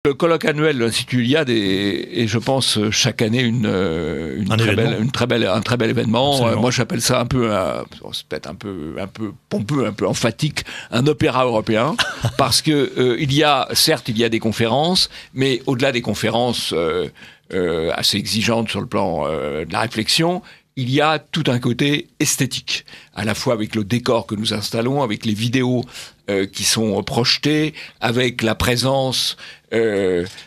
Le colloque annuel de l'Institut Iliade est, je pense, chaque année un très bel événement. Moi, j'appelle ça un peu, c'est peut-être un peu pompeux, un peu emphatique, un opéra européen, parce que il y a des conférences, mais au-delà des conférences assez exigeantes sur le plan de la réflexion, il y a tout un côté esthétique, à la fois avec le décor que nous installons, avec les vidéos qui sont projetées, avec la présence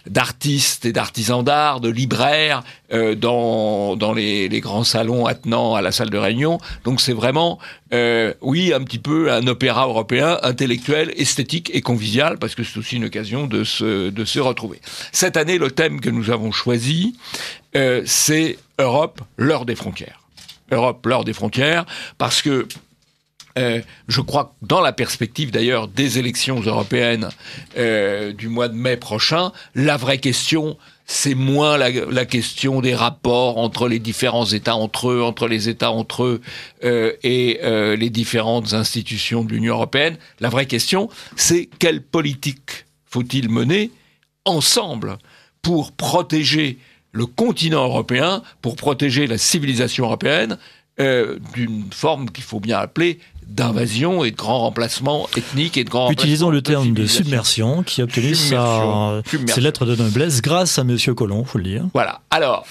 d'artistes et d'artisans d'art, de libraires dans les grands salons attenants à la salle de réunion. Donc c'est vraiment, un petit peu un opéra européen, intellectuel, esthétique et convivial, parce que c'est aussi une occasion de se retrouver. Cette année, le thème que nous avons choisi, c'est Europe, l'heure des frontières. Europe, l'heure des frontières, parce que je crois que dans la perspective d'ailleurs des élections européennes du mois de mai prochain, la vraie question, c'est moins la question des rapports entre les différents États entre eux, entre les États entre eux et les différentes institutions de l'Union européenne. La vraie question, c'est quelle politique faut-il mener ensemble pour protéger le continent européen, pour protéger la civilisation européenne d'une forme qu'il faut bien appeler d'invasion et de grand remplacement ethnique et de grand Utilisons le terme de submersion qui a obtenu ses lettres de noblesse grâce à Monsieur Colomb, faut le dire. Voilà. Alors,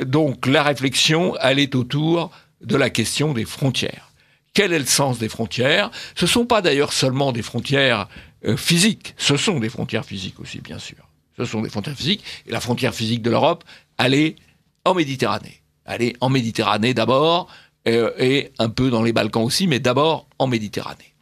donc la réflexion, elle est autour de la question des frontières. Quel est le sens des frontières ? Ce ne sont pas d'ailleurs seulement des frontières physiques, ce sont des frontières physiques aussi, bien sûr. Ce sont des frontières physiques, et la frontière physique de l'Europe, elle est en Méditerranée. Elle est en Méditerranée d'abord, et un peu dans les Balkans aussi, mais d'abord en Méditerranée.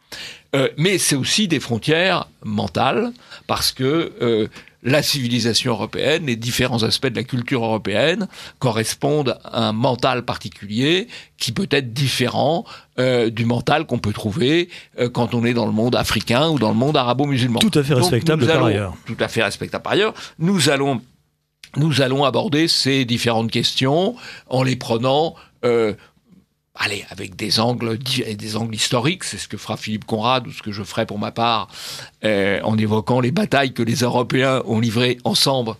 Mais c'est aussi des frontières mentales, parce que la civilisation européenne, les différents aspects de la culture européenne correspondent à un mental particulier qui peut être différent du mental qu'on peut trouver quand on est dans le monde africain ou dans le monde arabo-musulman. Tout à fait respectable par ailleurs. Tout à fait respectable par ailleurs. Nous allons aborder ces différentes questions en les prenant avec des angles historiques, c'est ce que fera Philippe Conrad ou ce que je ferai pour ma part, en évoquant les batailles que les Européens ont livrées ensemble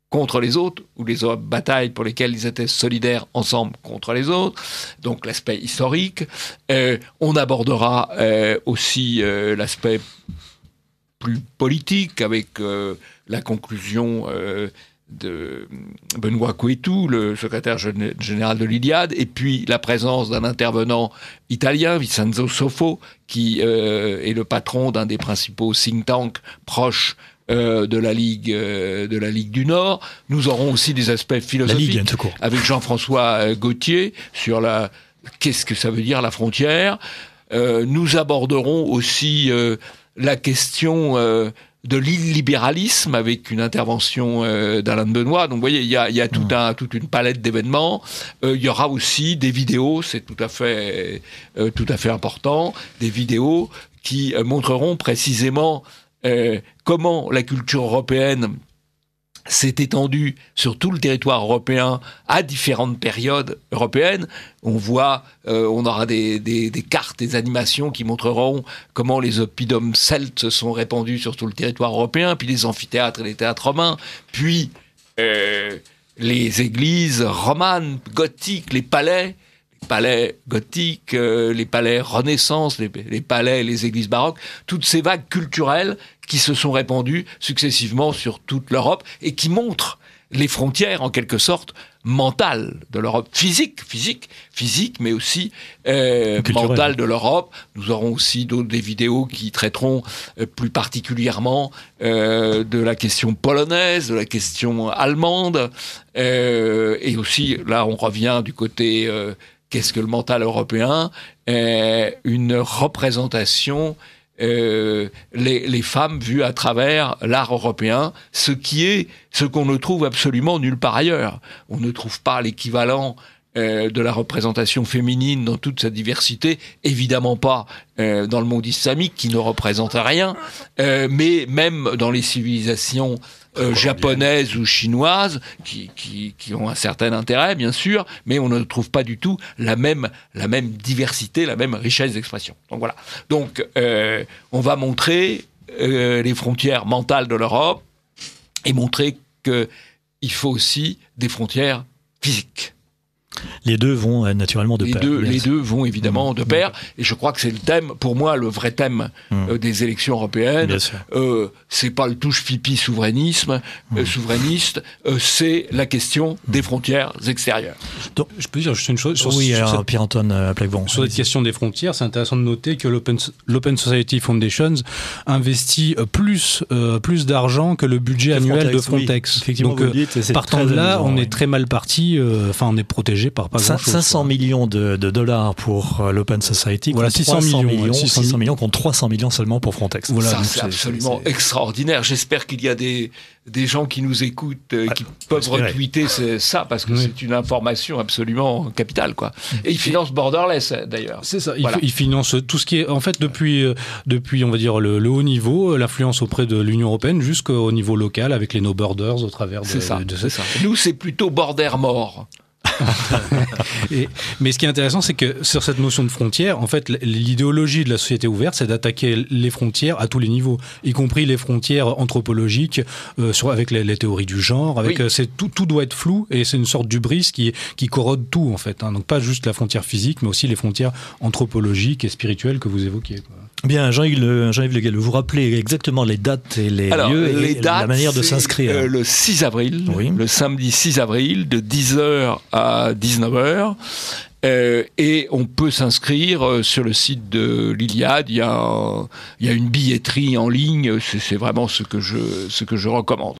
contre les autres, ou les batailles pour lesquelles ils étaient solidaires ensemble contre les autres, donc l'aspect historique. On abordera aussi l'aspect plus politique, avec la conclusion de Benoît Coëtou, le secrétaire général de l'Iliade, et puis la présence d'un intervenant italien, Vincenzo Soffo, qui est le patron d'un des principaux think tanks proches de la Ligue du Nord. Nous aurons aussi des aspects philosophiques avec Jean-François Gauthier sur qu'est-ce que ça veut dire la frontière. Nous aborderons aussi la question de l'illibéralisme avec une intervention d'Alain de Benoît. Donc vous voyez, il y a toute une palette d'événements. Il y aura aussi des vidéos, c'est tout à fait important, des vidéos qui montreront précisément comment la culture européenne s'est étendue sur tout le territoire européen à différentes périodes européennes. On aura des cartes, des animations qui montreront comment les oppidums celtes se sont répandus sur tout le territoire européen, puis les amphithéâtres et les théâtres romains, puis les églises romanes, gothiques, les palais gothiques, les palais Renaissance, les palais et les églises baroques, toutes ces vagues culturelles qui se sont répandues successivement sur toute l'Europe et qui montrent les frontières, en quelque sorte, mentales de l'Europe, physique, mais aussi mentale de l'Europe. Nous aurons aussi des vidéos qui traiteront plus particulièrement de la question polonaise, de la question allemande, et aussi, là, on revient du côté qu'est-ce que le mental européen, une représentation les femmes vues à travers l'art européen, ce qu'on ne trouve absolument nulle part ailleurs. On ne trouve pas l'équivalent de la représentation féminine dans toute sa diversité, évidemment pas dans le monde islamique qui ne représente rien, mais même dans les civilisations japonaises ou chinoises qui ont un certain intérêt bien sûr, mais on ne trouve pas du tout la même diversité, la même richesse d'expression. Donc voilà. Donc on va montrer les frontières mentales de l'Europe et montrer qu'il faut aussi des frontières physiques. Les deux vont naturellement de pair. Les deux vont évidemment de pair. Et je crois que c'est le thème, pour moi, le vrai thème des élections européennes. C'est pas le touche-pipi souverainiste, c'est la question des frontières extérieures. Donc, je peux dire juste une chose sur Pierre-Antoine Plaquevent. Sur cette question des frontières, c'est intéressant de noter que l'Open Society Foundations investit plus d'argent que le budget annuel de Frontex. Oui, donc, partant de là, on est très mal parti. On est protégé par pas grand-chose. 500 millions de dollars pour l'Open Society. Voilà, 600 millions contre 300 millions seulement pour Frontex. Voilà, ça, c'est absolument extraordinaire. J'espère qu'il y a des gens qui nous écoutent, qui peuvent retweeter ça, parce que c'est une information absolument capitale, quoi. Et ils financent Borderless, d'ailleurs. C'est ça. Ils financent tout ce qui est, en fait, depuis on va dire, le haut niveau, l'influence auprès de l'Union européenne, jusqu'au niveau local, avec les No Borders, au travers de ça. Nous, c'est plutôt Border mort. Mais ce qui est intéressant, c'est que sur cette notion de frontière, en fait, l'idéologie de la société ouverte, c'est d'attaquer les frontières à tous les niveaux, y compris les frontières anthropologiques, avec les théories du genre. Tout doit être flou, et c'est une sorte d'hubris qui corrode tout, en fait. Donc pas juste la frontière physique, mais aussi les frontières anthropologiques et spirituelles que vous évoquiez, quoi. Bien, Jean-Yves Le Galleux, vous rappelez exactement les dates et les lieux et la manière de s'inscrire. Le 6 avril, le samedi 6 avril, de 10h à 19h. Et on peut s'inscrire sur le site de l'Iliade. Il y a une billetterie en ligne. C'est vraiment ce que je recommande.